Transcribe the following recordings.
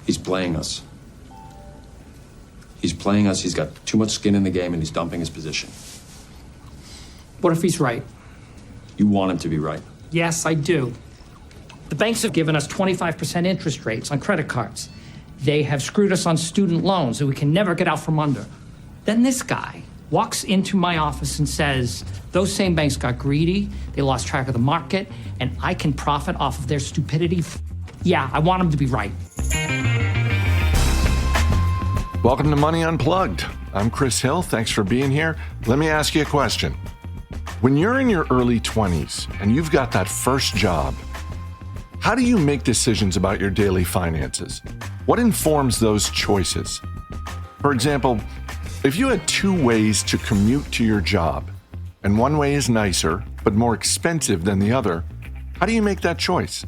He's playing us. He's playing us. He's got too much skin in the game, and he's dumping his position. What if he's right? You want him to be right. Yes, I do. The banks have given us 25% interest rates on credit cards. They have screwed us on student loans that we can never get out from under. Then this guy walks into my office and says, those same banks got greedy, they lost track of the market, and I can profit off of their stupidity. Yeah, I want him to be right. Welcome to Money Unplugged. I'm Chris Hill. Thanks for being here. Let me ask you a question. When you're in your early 20s and you've got that first job, how do you make decisions about your daily finances? What informs those choices? For example, if you had two ways to commute to your job, and one way is nicer but more expensive than the other, how do you make that choice?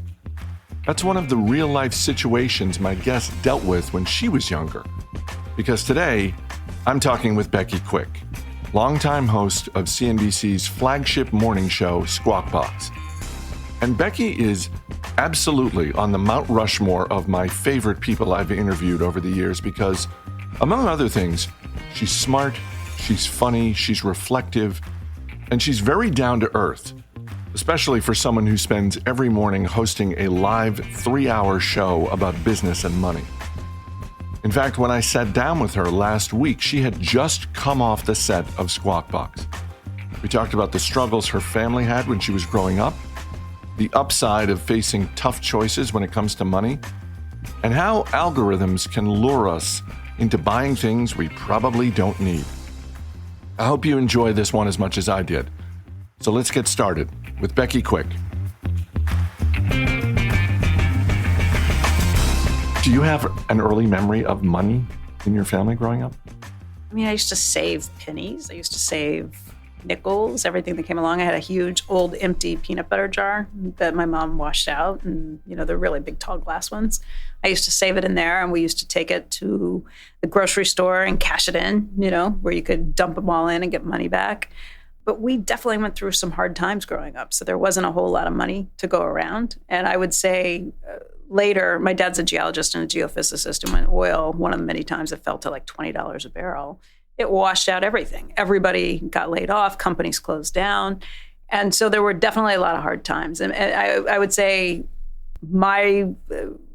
That's one of the real-life situations my guest dealt with when she was younger. Because today, I'm talking with Becky Quick, longtime host of CNBC's flagship morning show, Squawk. And Becky is absolutely on the Mount Rushmore of my favorite people I've interviewed over the years because, among other things, she's smart, she's funny, she's reflective, and she's very down to earth, especially for someone who spends every morning hosting a live 3-hour show about business and money. In fact, when I sat down with her last week, she had just come off the set of Squawk. We talked about the struggles her family had when she was growing up, the upside of facing tough choices when it comes to money, and how algorithms can lure us into buying things we probably don't need. I hope you enjoy this one as much as I did. So let's get started with Becky Quick. Do you have an early memory of money in your family growing up? I mean, I used to save pennies. I used to save nickels, everything that came along. I had a huge old empty peanut butter jar that my mom washed out, and they're really big tall glass ones. I used to save it in there, and we used to take it to the grocery store and cash it in, where you could dump them all in and get money back. But we definitely went through some hard times growing up, so there wasn't a whole lot of money to go around. And I would say later, my dad's a geologist and a geophysicist, and when oil, one of the many times it fell to like $20 a barrel, it washed out everything. Everybody got laid off, companies closed down. And so there were definitely a lot of hard times. And I would say my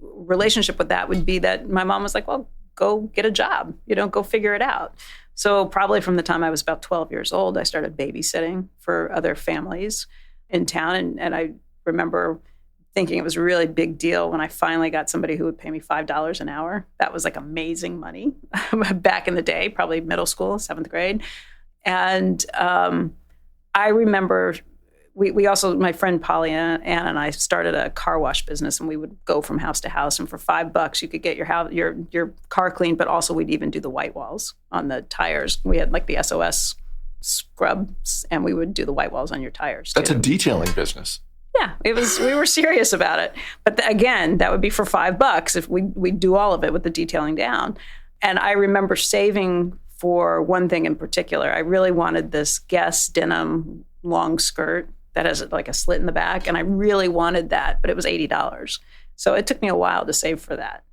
relationship with that would be that my mom was like, well, go get a job, go figure it out. So probably from the time I was about 12 years old, I started babysitting for other families in town. And I remember thinking it was a really big deal when I finally got somebody who would pay me $5 an hour. That was like amazing money back in the day, probably middle school, 7th grade. And I remember we also, my friend Polly Ann and I started a car wash business, and we would go from house to house, and for $5 you could get your car cleaned, but also we'd even do the white walls on the tires. We had like the SOS scrubs, and we would do the white walls on your tires too. That's a detailing business. Yeah, we were serious about it. But again, that would be for $5 if we do all of it with the detailing down. And I remember saving for one thing in particular. I really wanted this Guess denim long skirt that has like a slit in the back. And I really wanted that, but it was $80. So it took me a while to save for that.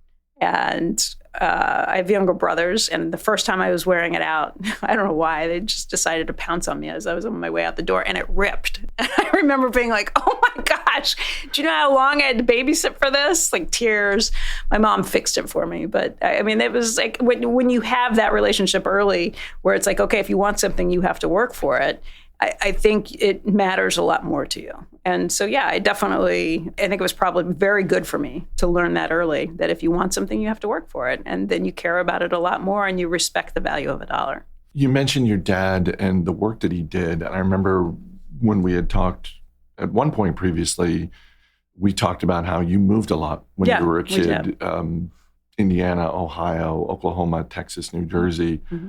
And I have younger brothers, and the first time I was wearing it out, I don't know why, they just decided to pounce on me as I was on my way out the door, and it ripped. And I remember being like, oh my gosh, do you know how long I had to babysit for this? Like tears. My mom fixed it for me. But I mean, it was like when you have that relationship early where it's like, okay, if you want something, you have to work for it. I think it matters a lot more to you. And so, yeah, I think it was probably very good for me to learn that early, that if you want something, you have to work for it. And then you care about it a lot more, and you respect the value of a dollar. You mentioned your dad and the work that he did. And I remember when we had talked at one point previously, we talked about how you moved a lot when you were a kid. Indiana, Ohio, Oklahoma, Texas, New Jersey. Mm-hmm.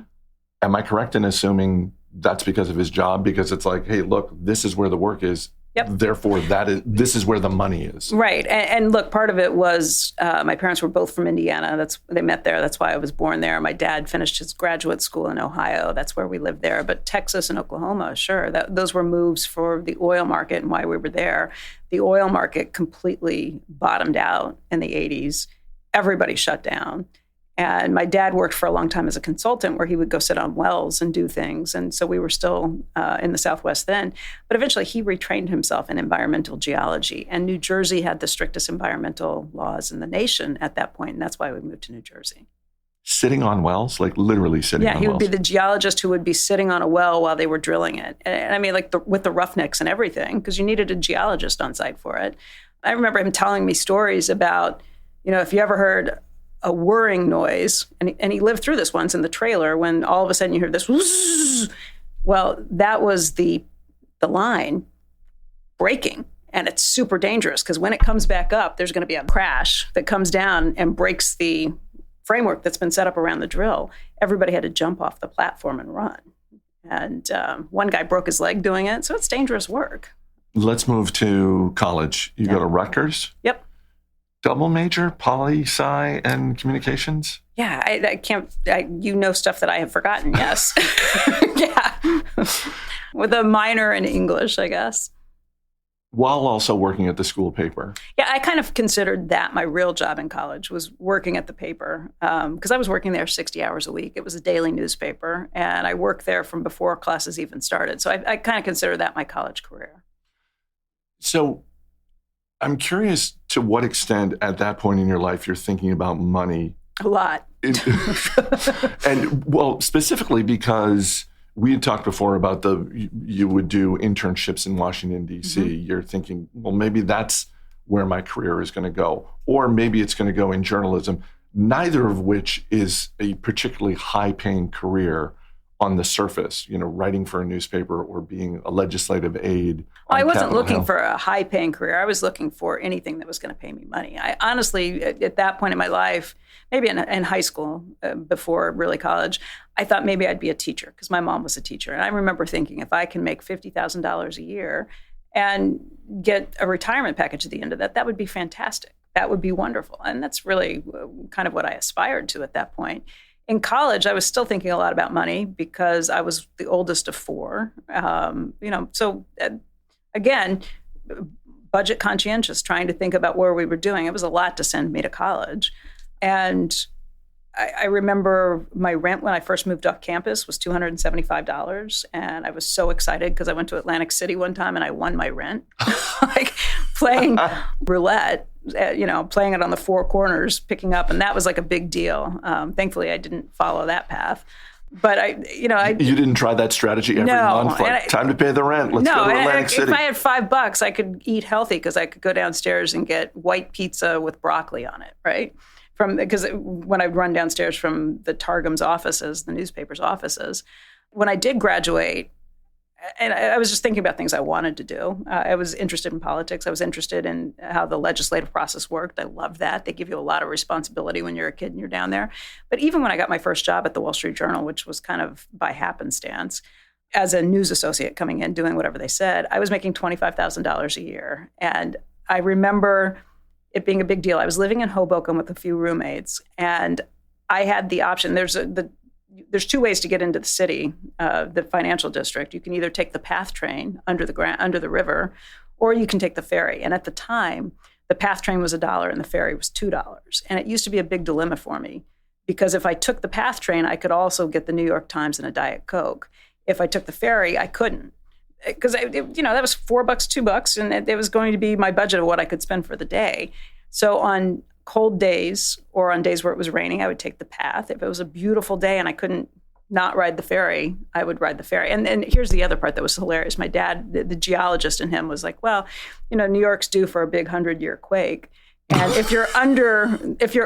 Am I correct in assuming that's because of his job? Because it's like, hey, look, this is where the work is. Yep. Therefore, this is where the money is. Right. And look, part of it was my parents were both from Indiana. They met there. That's why I was born there. My dad finished his graduate school in Ohio. That's where we lived there. But Texas and Oklahoma, sure, those were moves for the oil market and why we were there. The oil market completely bottomed out in the 80s. everybody shut down. And my dad worked for a long time as a consultant where he would go sit on wells and do things. And so we were still in the Southwest then. But eventually he retrained himself in environmental geology. And New Jersey had the strictest environmental laws in the nation at that point. And that's why we moved to New Jersey. Sitting on wells, like literally sitting on wells? Yeah, he would be the geologist who would be sitting on a well while they were drilling it. And I mean, like with the roughnecks and everything, because you needed a geologist on site for it. I remember him telling me stories about, if you ever heard a whirring noise, and he lived through this once in the trailer when all of a sudden you heard this, whoosh, well, that was the line breaking. And it's super dangerous because when it comes back up, there's going to be a crash that comes down and breaks the framework that's been set up around the drill. Everybody had to jump off the platform and run. And one guy broke his leg doing it. So it's dangerous work. Let's move to college. You go to Rutgers? Yep. Double major, poli-sci, and communications? Yeah, I can't, stuff that I have forgotten, yes. Yeah. With a minor in English, I guess. While also working at the school paper. Yeah, I kind of considered that my real job in college was working at the paper because I was working there 60 hours a week. It was a daily newspaper, and I worked there from before classes even started. So I kind of consider that my college career. So I'm curious to what extent at that point in your life you're thinking about money. A lot. And well, specifically because we had talked before about you would do internships in Washington, D.C. Mm-hmm. You're thinking, well, maybe that's where my career is going to go. Or maybe it's going to go in journalism, neither of which is a particularly high-paying career on the surface, writing for a newspaper or being a legislative aide. I wasn't looking for a high-paying career. I was looking for anything that was going to pay me money. I honestly, at that point in my life, maybe in high school, before really college, I thought maybe I'd be a teacher because my mom was a teacher. And I remember thinking if I can make $50,000 a year and get a retirement package at the end of that, that would be fantastic. That would be wonderful. And that's really kind of what I aspired to at that point. In college, I was still thinking a lot about money because I was the oldest of four. So again, budget conscientious, trying to think about where we were doing. It was a lot to send me to college. And I remember my rent when I first moved off campus was $275. And I was so excited because I went to Atlantic City one time and I won my rent, like playing roulette, playing it on the four corners, picking up. And that was like a big deal. Thankfully, I didn't follow that path. But You didn't try that strategy every month? Like, time to pay the rent. Let's go to Atlantic City. If I had $5, I could eat healthy because I could go downstairs and get white pizza with broccoli on it, right? Because when I'd run downstairs from the Targum's offices, the newspaper's offices, when I did graduate, and I was just thinking about things I wanted to do. I was interested in politics. I was interested in how the legislative process worked. I loved that. They give you a lot of responsibility when you're a kid and you're down there. But even when I got my first job at the Wall Street Journal, which was kind of by happenstance, as a news associate coming in, doing whatever they said, I was making $25,000 a year. And I remember it being a big deal. I was living in Hoboken with a few roommates, and I had the option. There's two ways to get into the city, the financial district. You can either take the PATH train under the river, or you can take the ferry. And at the time, the PATH train was $1 and the ferry was $2. And it used to be a big dilemma for me because if I took the PATH train, I could also get the New York Times and a Diet Coke. If I took the ferry, I couldn't. Because that was $4, $2, and it was going to be my budget of what I could spend for the day. So on cold days or on days where it was raining, I would take the PATH. If it was a beautiful day and I couldn't not ride the ferry, I would ride the ferry. And here's the other part that was hilarious. My dad, the geologist in him, was like, "Well, New York's due for a big 100-year quake." And if you're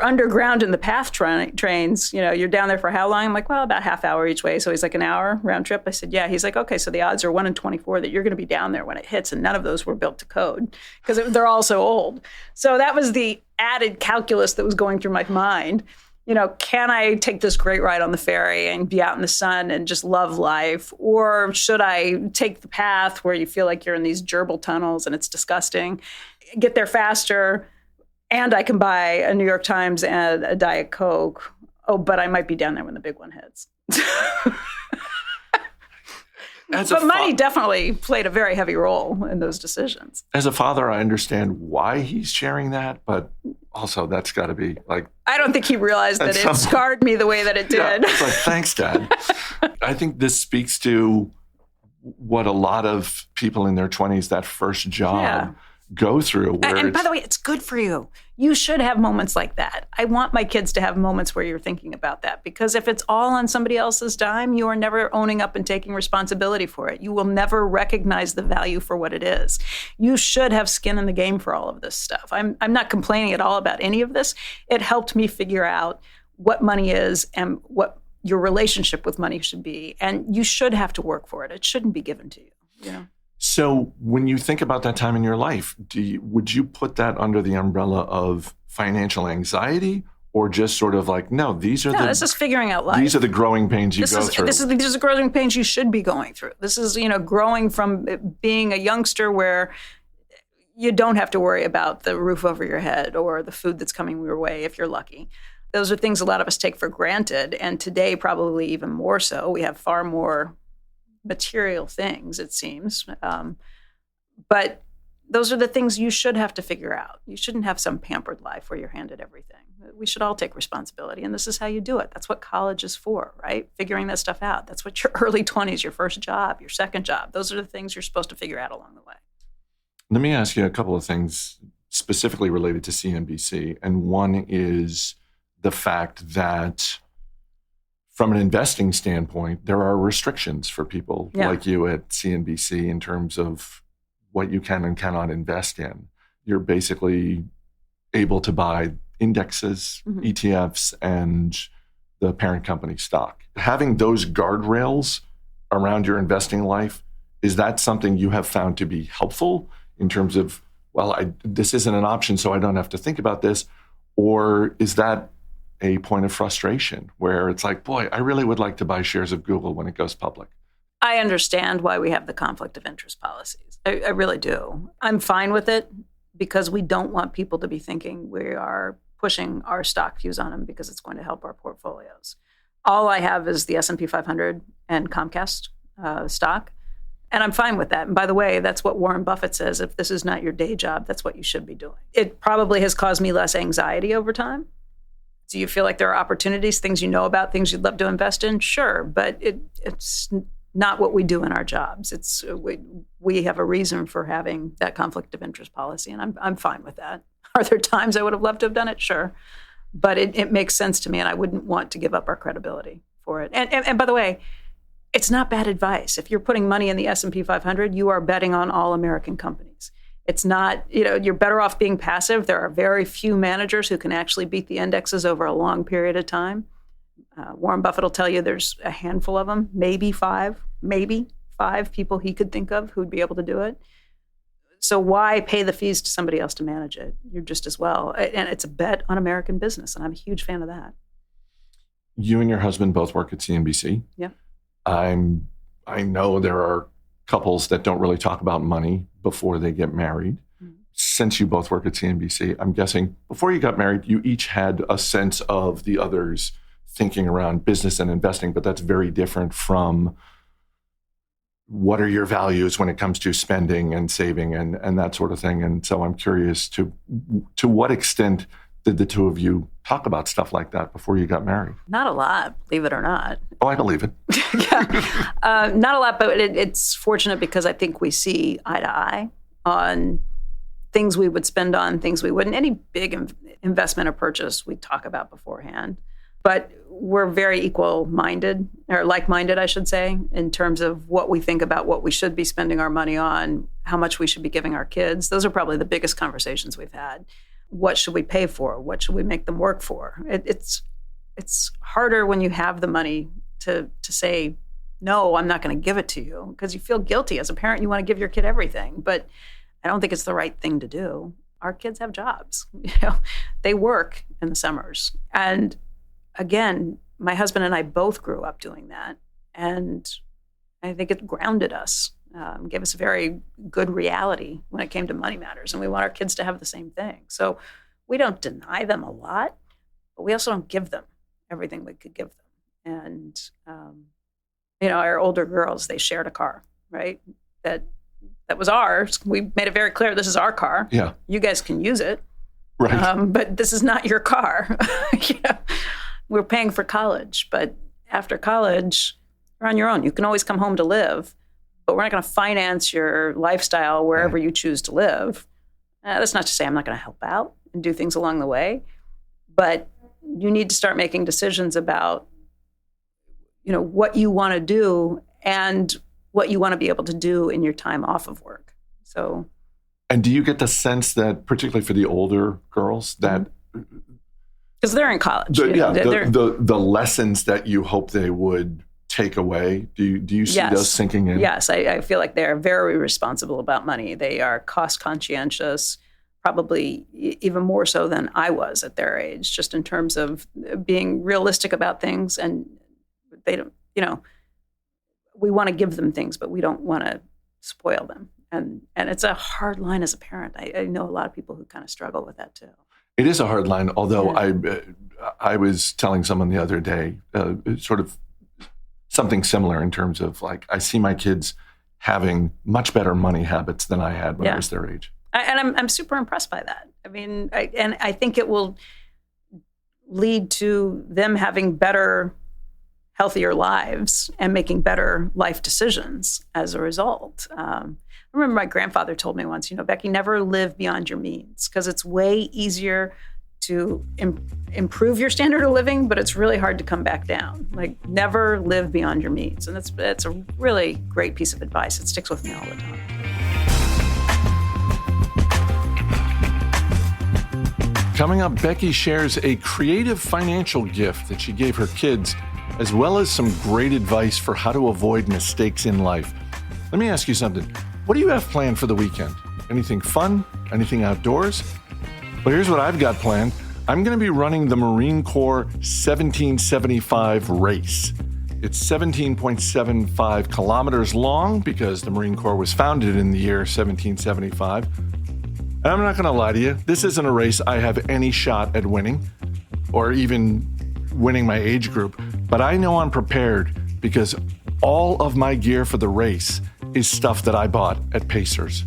underground in the PATH trains, you're down there for how long? I'm like, well, about half hour each way. So he's like, an hour round trip. I said, yeah. He's like, okay, so the odds are 1 in 24 that you're going to be down there when it hits. And none of those were built to code because they're all so old. So that was the added calculus that was going through my mind. Can I take this great ride on the ferry and be out in the sun and just love life? Or should I take the PATH where you feel like you're in these gerbil tunnels and it's disgusting, get there faster, and I can buy a New York Times and a Diet Coke. Oh, but I might be down there when the big one hits. But money definitely played a very heavy role in those decisions. As a father, I understand why he's sharing that, but also that's got to be like... I don't think he realized that it scarred me the way that it did. Yeah, it's like, thanks, Dad. I think this speaks to what a lot of people in their 20s, that first job, go through. And by the way, it's good for you. You should have moments like that. I want my kids to have moments where you're thinking about that, because if it's all on somebody else's dime, you are never owning up and taking responsibility for it. You will never recognize the value for what it is. You should have skin in the game for all of this stuff. I'm not complaining at all about any of this. It helped me figure out what money is and what your relationship with money should be. And you should have to work for it. It shouldn't be given to you, you know? So when you think about that time in your life, would you put that under the umbrella of financial anxiety, or just sort of like, no, this is figuring out life. These are the growing pains you go through. These are the growing pains you should be going through. This is, growing from being a youngster where you don't have to worry about the roof over your head or the food that's coming your way if you're lucky. Those are things a lot of us take for granted. And today, probably even more so. We have far more material things, it seems. But those are the things you should have to figure out. You shouldn't have some pampered life where you're handed everything. We should all take responsibility, and this is how you do it. That's what college is for, right? Figuring that stuff out. That's what your early 20s, your first job, your second job, those are the things you're supposed to figure out along the way. Let me ask you a couple of things specifically related to CNBC, and one is the fact that from an investing standpoint, there are restrictions for people like you at CNBC in terms of what you can and cannot invest in. You're basically able to buy indexes, ETFs, and the parent company stock. Having those guardrails around your investing life, is that something you have found to be helpful in terms of, this isn't an option, so I don't have to think about this? Or is that a point of frustration where it's like, boy, I really would like to buy shares of Google when it goes public? I understand why we have the conflict of interest policies. I really do. I'm fine with it because we don't want people to be thinking we are pushing our stock views on them because it's going to help our portfolios. All I have is the S&P 500 and Comcast stock, and I'm fine with that. And by the way, that's what Warren Buffett says. If this is not your day job, that's what you should be doing. It probably has caused me less anxiety over time. Do you feel like there are opportunities, things you know about, things you'd love to invest in? Sure, but it's not what we do in our jobs. It's we have a reason for having that conflict of interest policy, and I'm fine with that. Are there times I would have loved to have done it? Sure, but it makes sense to me, and I wouldn't want to give up our credibility for it. And by the way, it's not bad advice. If you're putting money in the S&P 500, you are betting on all American companies. It's not, you're better off being passive. There are very few managers who can actually beat the indexes over a long period of time. Warren Buffett will tell you there's a handful of them, maybe five people he could think of who'd be able to do it. So why pay the fees to somebody else to manage it? You're just as well. And it's a bet on American business, and I'm a huge fan of that. You and your husband both work at CNBC. Yeah. I know there are couples that don't really talk about money before they get married. Since you both work at CNBC, I'm guessing before you got married, you each had a sense of the other's thinking around business and investing, but that's very different from what are your values when it comes to spending and saving and that sort of thing. And so I'm curious to what extent did the two of you talk about stuff like that before you got married? Not a lot, believe it or not. Oh, I believe it. Not a lot, but it's fortunate because I think we see eye to eye on things we would spend on, things we wouldn't. Any big investment or purchase we talk about beforehand. But we're very equal-minded, or like-minded, I should say, in terms of what we think about what we should be spending our money on, how much we should be giving our kids. Those are probably the biggest conversations we've had. What should we pay for? What should we make them work for? It's harder when you have the money to say, no, I'm not going to give it to you, because you feel guilty. As a parent, you want to give your kid everything, but I don't think it's the right thing to do. Our kids have jobs. They work in the summers. And again, my husband and I both grew up doing that. And I think it grounded us, gave us a very good reality when it came to money matters. And we want our kids to have the same thing. So we don't deny them a lot, but we also don't give them everything we could give them. And Our older girls, they shared a car, right? That was ours. We made it very clear, this is our car. Yeah. You guys can use it. Right. But this is not your car. We're paying for college, but after college, you're on your own. You can always come home to live, but we're not going to finance your lifestyle wherever you choose to live. That's not to say I'm not going to help out and do things along the way, but you need to start making decisions about, what you want to do and what you want to be able to do in your time off of work. So. And do you get the sense that, particularly for the older girls, that because they're in college, the lessons that you hope they would take away, do you see those sinking in? Yes, I feel like they're very responsible about money. They are cost conscientious, probably even more so than I was at their age, just in terms of being realistic about things. And they don't, we want to give them things, but we don't want to spoil them. And it's a hard line as a parent. I know a lot of people who kind of struggle with that too. It is a hard line, although I was telling someone the other day, sort of something similar in terms of like, I see my kids having much better money habits than I had when I was their age. And I'm super impressed by that. I mean, I think it will lead to them having better, healthier lives and making better life decisions as a result. I remember my grandfather told me once, Becky, never live beyond your means, because it's way easier to improve your standard of living, but it's really hard to come back down. Like, never live beyond your means. And that's a really great piece of advice. It sticks with me all the time. Coming up, Becky shares a creative financial gift that she gave her kids, as well as some great advice for how to avoid mistakes in life. Let me ask you something. What do you have planned for the weekend? Anything fun? Anything outdoors? Well, here's what I've got planned. I'm going to be running the Marine Corps 1775 race. It's 17.75 kilometers long because the Marine Corps was founded in the year 1775. And I'm not going to lie to you, this isn't a race I have any shot at winning or even winning my age group, but I know I'm prepared because all of my gear for the race is stuff that I bought at Pacers.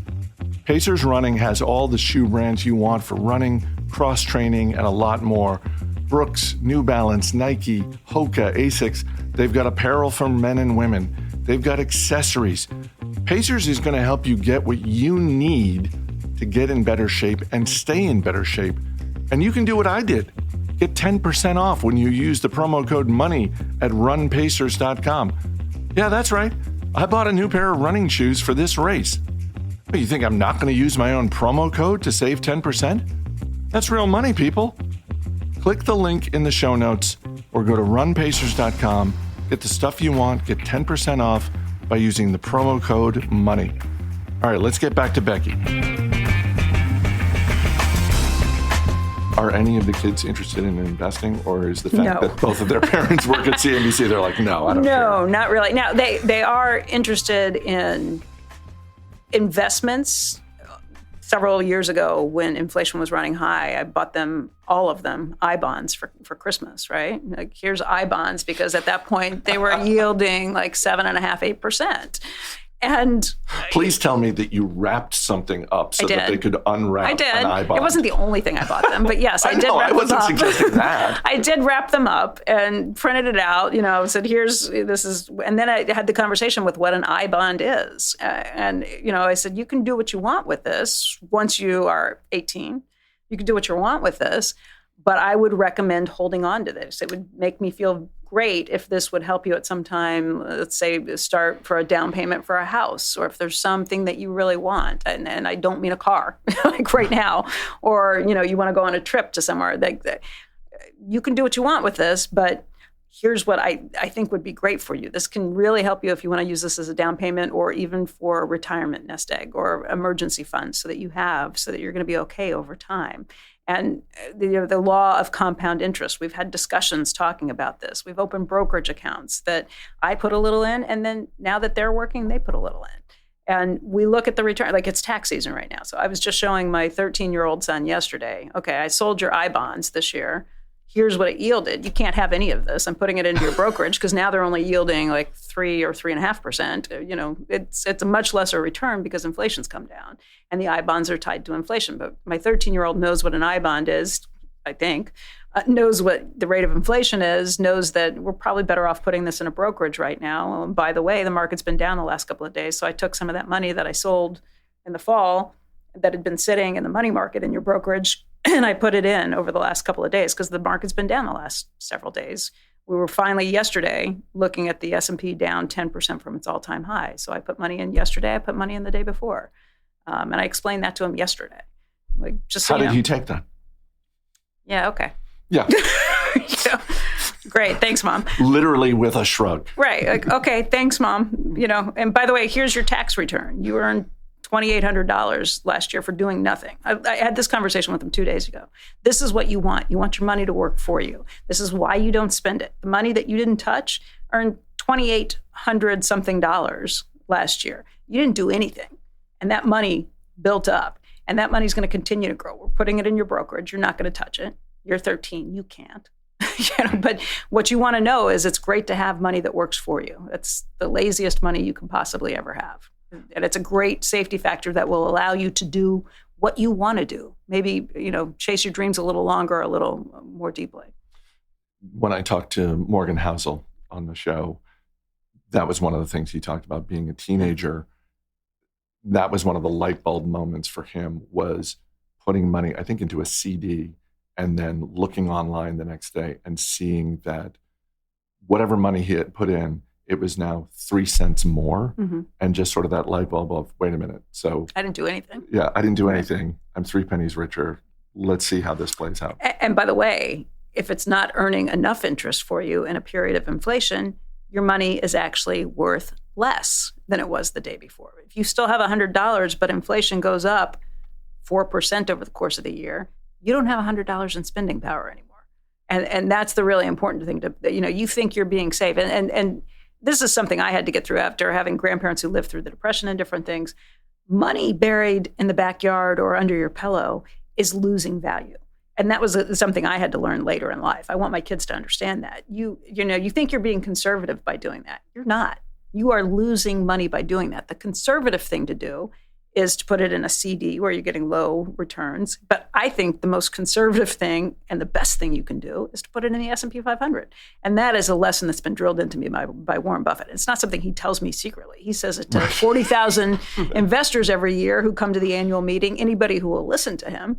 Pacers Running has all the shoe brands you want for running, cross-training, and a lot more. Brooks, New Balance, Nike, Hoka, Asics. They've got apparel for men and women. They've got accessories. Pacers is going to help you get what you need to get in better shape and stay in better shape. And you can do what I did. Get 10% off when you use the promo code MONEY at runpacers.com. Yeah, that's right. I bought a new pair of running shoes for this race. You think I'm not going to use my own promo code to save 10%? That's real money, people. Click the link in the show notes or go to runpacers.com. Get the stuff you want. Get 10% off by using the promo code MONEY. All right, let's get back to Becky. Are any of the kids interested in investing, or is the fact that both of their parents work at CNBC, they're like, no, I don't care? No, not really. Now, they are interested in investments. Several years ago, when inflation was running high, I bought them, all of them, I-bonds for Christmas, right? Like, here's I-bonds, because at that point, they were yielding like 7.5%, 8%. And please tell me that you wrapped something up so that they could unwrap I did. an I-bond. It wasn't the only thing I bought them, but yes, I did wrap them up. I wasn't suggesting that. I did wrap them up and printed it out, said, and then I had the conversation with what an I-bond is. And I said, you can do what you want with this once you are 18. You can do what you want with this, but I would recommend holding on to this. It would make me feel great if this would help you at some time, let's say, start for a down payment for a house, or if there's something that you really want. And I don't mean a car, like right now, or, you want to go on a trip to somewhere. You can do what you want with this, but here's what I think would be great for you. This can really help you if you want to use this as a down payment, or even for a retirement nest egg or emergency fund, so that you're going to be okay over time. And the law of compound interest, we've had discussions talking about this. We've opened brokerage accounts that I put a little in, and then now that they're working, they put a little in. And we look at the return, like it's tax season right now. So I was just showing my 13-year-old son yesterday, okay, I sold your I-bonds this year. here's what it yielded. You can't have any of this. I'm putting it into your brokerage because now they're only yielding like 3 or 3.5%. It's a much lesser return because inflation's come down and the I bonds are tied to inflation. But my 13-year-old knows what an I bond is, I think, knows what the rate of inflation is, knows that we're probably better off putting this in a brokerage right now. And by the way, the market's been down the last couple of days. So I took some of that money that I sold in the fall that had been sitting in the money market in your brokerage, and I put it in over the last couple of days because the market's been down the last several days. We were finally yesterday looking at the S&P down 10% from its all-time high. So I put money in yesterday. I put money in the day before. And I explained that to him yesterday. Like, just so How did he take that? Yeah, okay. Yeah. Yeah. Great. Thanks, Mom. Literally with a shrug. Right. Like, okay, thanks, Mom. And by the way, here's your tax return. You earned $2,800 last year for doing nothing. I had this conversation with him 2 days ago. This is what you want. You want your money to work for you. This is why you don't spend it. The money that you didn't touch earned $2,800 something last year. You didn't do anything. And that money built up. And that money's going to continue to grow. We're putting it in your brokerage. You're not going to touch it. You're 13. You can't. But what you want to know is it's great to have money that works for you. It's the laziest money you can possibly ever have. And it's a great safety factor that will allow you to do what you want to do. Maybe, chase your dreams a little longer, a little more deeply. When I talked to Morgan Housel on the show, that was one of the things he talked about being a teenager. That was one of the light bulb moments for him, was putting money, I think, into a CD and then looking online the next day and seeing that whatever money he had put in, it was now 3 cents more. Mm-hmm. And just sort of that light bulb of, wait a minute. So I didn't do anything. Yeah, I didn't do anything. I'm 3 pennies richer. Let's see how this plays out. And by the way, if it's not earning enough interest for you in a period of inflation, your money is actually worth less than it was the day before. If you still have $100, but inflation goes up 4% over the course of the year, you don't have $100 in spending power anymore. And that's the really important thing you think you're being safe. And this is something I had to get through after having grandparents who lived through the Depression and different things. Money buried in the backyard or under your pillow is losing value. And that was something I had to learn later in life. I want my kids to understand that. You think you're being conservative by doing that. You're not. You are losing money by doing that. The conservative thing to do is to put it in a CD where you're getting low returns. But I think the most conservative thing and the best thing you can do is to put it in the S&P 500. And that is a lesson that's been drilled into me by Warren Buffett. It's not something he tells me secretly. He says it to 40,000 investors every year who come to the annual meeting, anybody who will listen to him.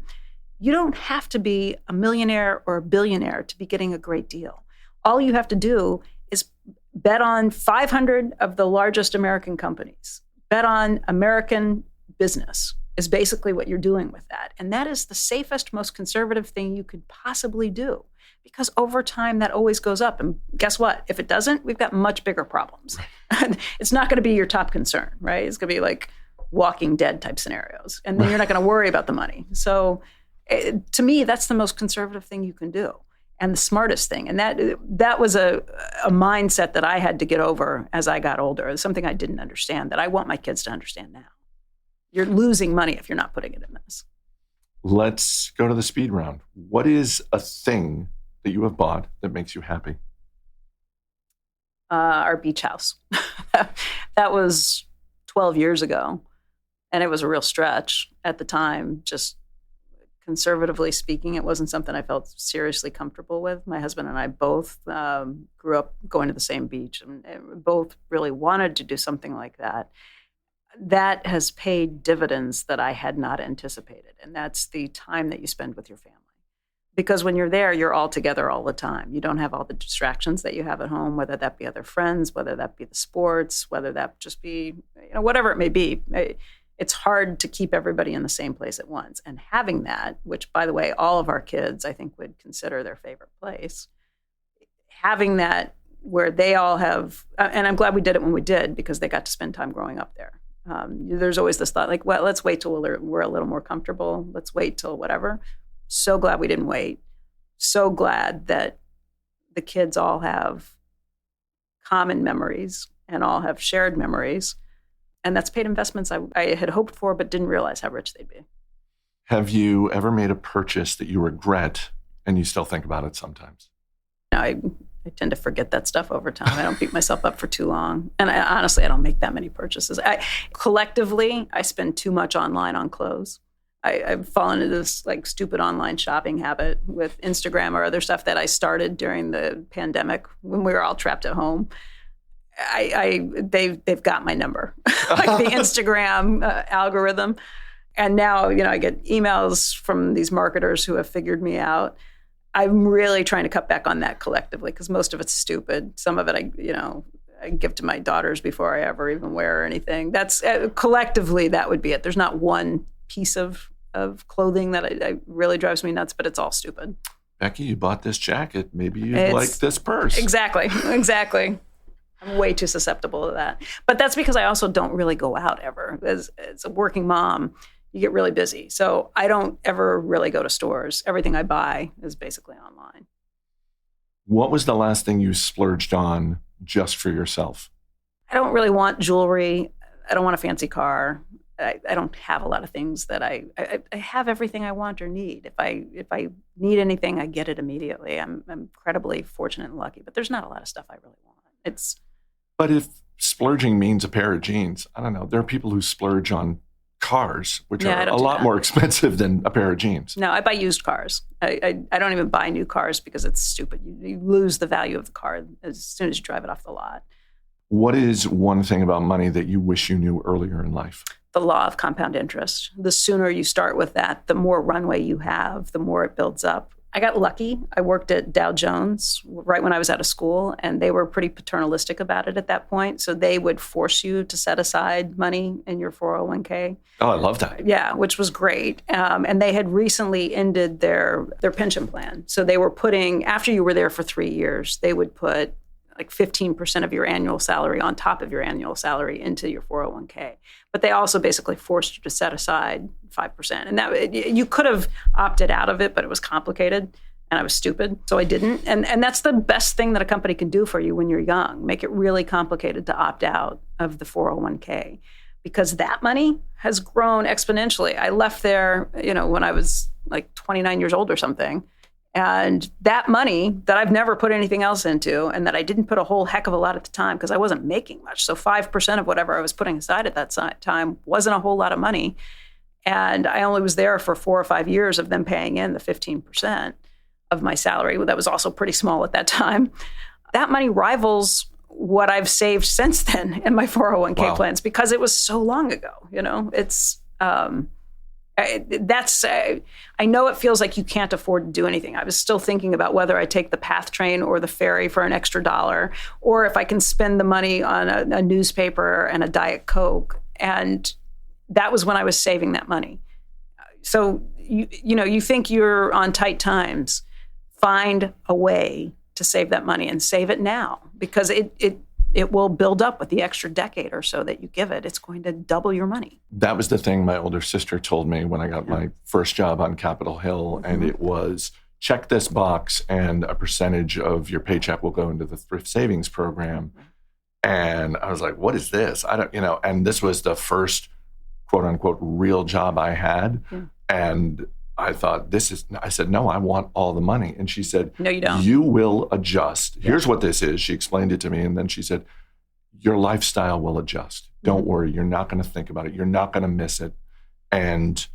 You don't have to be a millionaire or a billionaire to be getting a great deal. All you have to do is bet on 500 of the largest American companies. Bet on American business is basically what you're doing with that. And that is the safest, most conservative thing you could possibly do, because over time that always goes up. And guess what? If it doesn't, we've got much bigger problems. Right. It's not going to be your top concern, right? It's going to be like Walking Dead type scenarios. And then you're not going to worry about the money. So to me, that's the most conservative thing you can do and the smartest thing. And that was a mindset that I had to get over as I got older. It's something I didn't understand that I want my kids to understand now. You're losing money if you're not putting it in this. Let's go to the speed round. What is a thing that you have bought that makes you happy? Our beach house. That was 12 years ago. And it was a real stretch at the time. Just conservatively speaking, it wasn't something I felt seriously comfortable with. My husband and I both grew up going to the same beach and both really wanted to do something like that. That has paid dividends that I had not anticipated. And that's the time that you spend with your family. Because when you're there, you're all together all the time. You don't have all the distractions that you have at home, whether that be other friends, whether that be the sports, whether that just be, whatever it may be. It's hard to keep everybody in the same place at once. And having that, which, by the way, all of our kids, I think, would consider their favorite place, having that where they all have, and I'm glad we did it when we did, because they got to spend time growing up there. There's always this thought, like, well, let's wait till we're a little more comfortable. Let's wait till whatever. So glad we didn't wait. So glad that the kids all have common memories and all have shared memories. And that's paid investments I had hoped for, but didn't realize how rich they'd be. Have you ever made a purchase that you regret and you still think about it sometimes? I tend to forget that stuff over time. I don't beat myself up for too long. And honestly, I don't make that many purchases. Collectively, I spend too much online on clothes. I've fallen into this like stupid online shopping habit with Instagram or other stuff that I started during the pandemic when we were all trapped at home. They've got my number, like the Instagram algorithm. And now, I get emails from these marketers who have figured me out. I'm really trying to cut back on that collectively because most of it's stupid. Some of it, I give to my daughters before I ever even wear anything. That's collectively, that would be it. There's not one piece of clothing that I really drives me nuts, but it's all stupid. Becky, you bought this jacket. Maybe you'd like this purse. Exactly. I'm way too susceptible to that. But that's because I also don't really go out ever. As a working mom, you get really busy. So I don't ever really go to stores. Everything I buy is basically online. What was the last thing you splurged on just for yourself? I don't really want jewelry. I don't want a fancy car. I don't have a lot of things that I have everything I want or need. If I need anything, I get it immediately. I'm incredibly fortunate and lucky, but there's not a lot of stuff I really want. But if splurging means a pair of jeans, I don't know. There are people who splurge on cars, which are a lot more expensive than a pair of jeans. No, I buy used cars. I don't even buy new cars because it's stupid. You lose the value of the car as soon as you drive it off the lot. What is one thing about money that you wish you knew earlier in life? The law of compound interest. The sooner you start with that, the more runway you have, the more it builds up. I got lucky. I worked at Dow Jones right when I was out of school, and they were pretty paternalistic about it at that point. So they would force you to set aside money in your 401k. Oh, I love that. Yeah, which was great. And they had recently ended their pension plan. So they were putting, after you were there for 3 years, they would put like 15% of your annual salary on top of your annual salary into your 401k. But they also basically forced you to set aside 5%. And that you could have opted out of it, but it was complicated and I was stupid, so I didn't. And that's the best thing that a company can do for you when you're young. Make it really complicated to opt out of the 401k because that money has grown exponentially. I left there, when I was like 29 years old or something. And that money that I've never put anything else into and that I didn't put a whole heck of a lot at the time because I wasn't making much. So 5% of whatever I was putting aside at that time wasn't a whole lot of money. And I only was there for 4 or 5 years of them paying in the 15% of my salary. That was also pretty small at that time. That money rivals what I've saved since then in my 401k plans because it was so long ago. It's... I know it feels like you can't afford to do anything. I was still thinking about whether I take the PATH train or the ferry for an extra $1, or if I can spend the money on a newspaper and a Diet Coke. And that was when I was saving that money. So, you think you're on tight times, find a way to save that money and save it now because it will build up with the extra decade or so that you give it. It's going to double your money. That was the thing my older sister told me when I got my first job on Capitol Hill. And it was, check this box and a percentage of your paycheck will go into the thrift savings program. And I was like, what is this? I don't, and this was the first quote unquote real job I had. Yeah. And I thought, I said, no, I want all the money. And she said, no, you don't. You will adjust. Yeah. Here's what this is. She explained it to me. And then she said, your lifestyle will adjust. Don't worry. You're not going to think about it. You're not going to miss it. And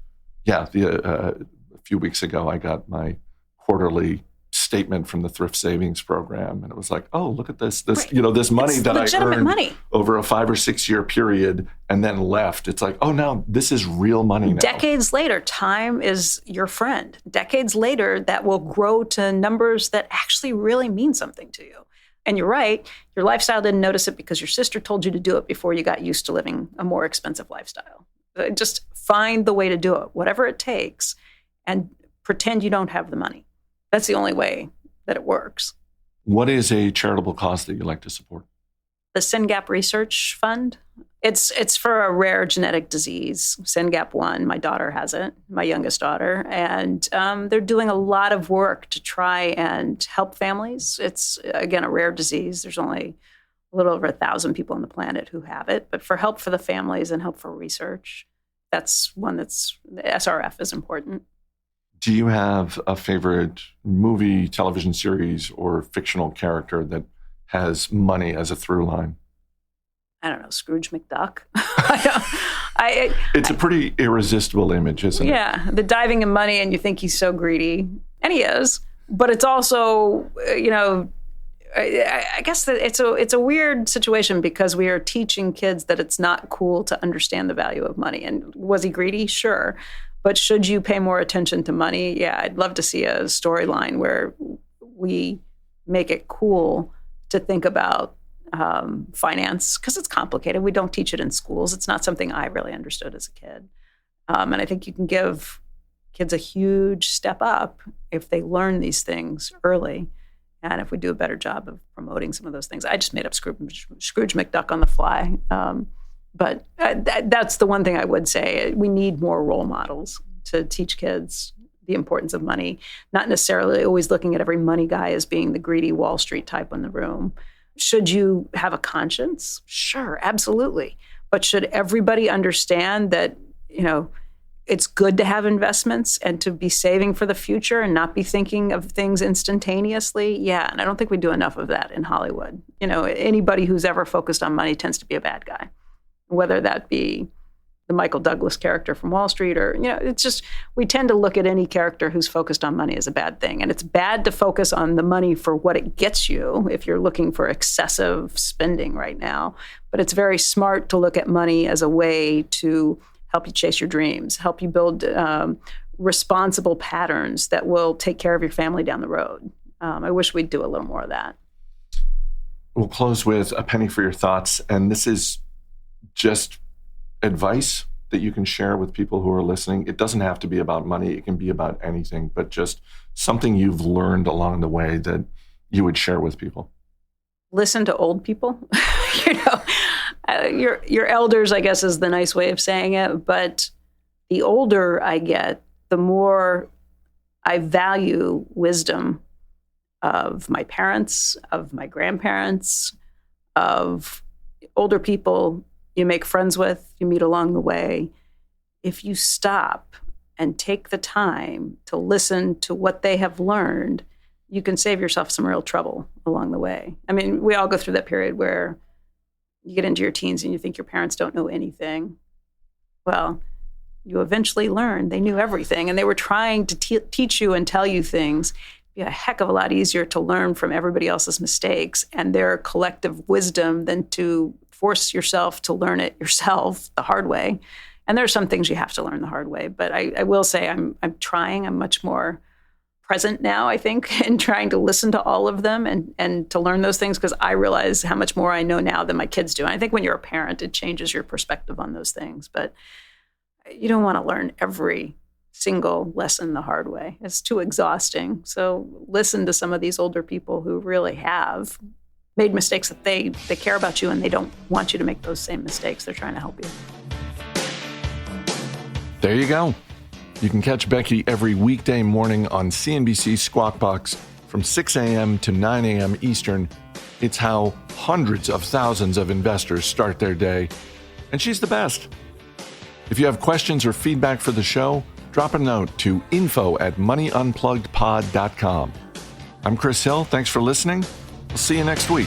yeah, a few weeks ago, I got my quarterly statement from the thrift savings program. And it was like, oh, look at this, this money that I earned over a 5 or 6 year period and then left. It's like, oh, no, this is real money now. Decades later, time is your friend. Decades later, that will grow to numbers that actually really mean something to you. And you're right, your lifestyle didn't notice it because your sister told you to do it before you got used to living a more expensive lifestyle. Just find the way to do it, whatever it takes, and pretend you don't have the money. That's the only way that it works. What is a charitable cause that you like to support? The SYNGAP Research Fund. It's for a rare genetic disease, SYNGAP1. My daughter has it, my youngest daughter. And they're doing a lot of work to try and help families. It's, again, a rare disease. There's only a little over 1,000 people on the planet who have it. But for help for the families and help for research, that's one the SRF is important. Do you have a favorite movie, television series, or fictional character that has money as a through line? I don't know, Scrooge McDuck. It's a pretty irresistible image, isn't it? Yeah, the diving in money and you think he's so greedy. And he is. But it's also, I guess that it's a weird situation because we are teaching kids that it's not cool to understand the value of money. And was he greedy? Sure. But should you pay more attention to money? Yeah, I'd love to see a storyline where we make it cool to think about finance, because it's complicated. We don't teach it in schools. It's not something I really understood as a kid. And I think you can give kids a huge step up if they learn these things early. And if we do a better job of promoting some of those things. I just made up Scrooge McDuck on the fly. But that's the one thing I would say. We need more role models to teach kids the importance of money, not necessarily always looking at every money guy as being the greedy Wall Street type in the room. Should you have a conscience? Sure, absolutely. But should everybody understand that, it's good to have investments and to be saving for the future and not be thinking of things instantaneously? Yeah, and I don't think we do enough of that in Hollywood. Anybody who's ever focused on money tends to be a bad guy, whether that be the Michael Douglas character from Wall Street or, it's just, we tend to look at any character who's focused on money as a bad thing. And it's bad to focus on the money for what it gets you if you're looking for excessive spending right now. But it's very smart to look at money as a way to help you chase your dreams, help you build responsible patterns that will take care of your family down the road. I wish we'd do a little more of that. We'll close with a penny for your thoughts. And this is just advice that you can share with people who are listening. It doesn't have to be about money. It can be about anything, but just something you've learned along the way that you would share with people. Listen to old people. Your elders, I guess, is the nice way of saying it. But the older I get, the more I value wisdom of my parents, of my grandparents, of older people you make friends with, you meet along the way. If you stop and take the time to listen to what they have learned, you can save yourself some real trouble along the way. I mean, we all go through that period where you get into your teens and you think your parents don't know anything. Well, you eventually learn they knew everything and they were trying to teach you and tell you things. It'd be a heck of a lot easier to learn from everybody else's mistakes and their collective wisdom than to force yourself to learn it yourself the hard way. And there are some things you have to learn the hard way. But I will say I'm trying. I'm much more present now, I think, in trying to listen to all of them and to learn those things, because I realize how much more I know now than my kids do. And I think when you're a parent, it changes your perspective on those things. But you don't want to learn every single lesson the hard way. It's too exhausting. So listen to some of these older people who really have made mistakes that they care about you and they don't want you to make those same mistakes. They're trying to help you. There you go. You can catch Becky every weekday morning on CNBC Squawk Box from 6 a.m. to 9 a.m. Eastern. It's how hundreds of thousands of investors start their day, and she's the best. If you have questions or feedback for the show, drop a note to info@moneyunpluggedpod.com. I'm Chris Hill. Thanks for listening. We'll see you next week.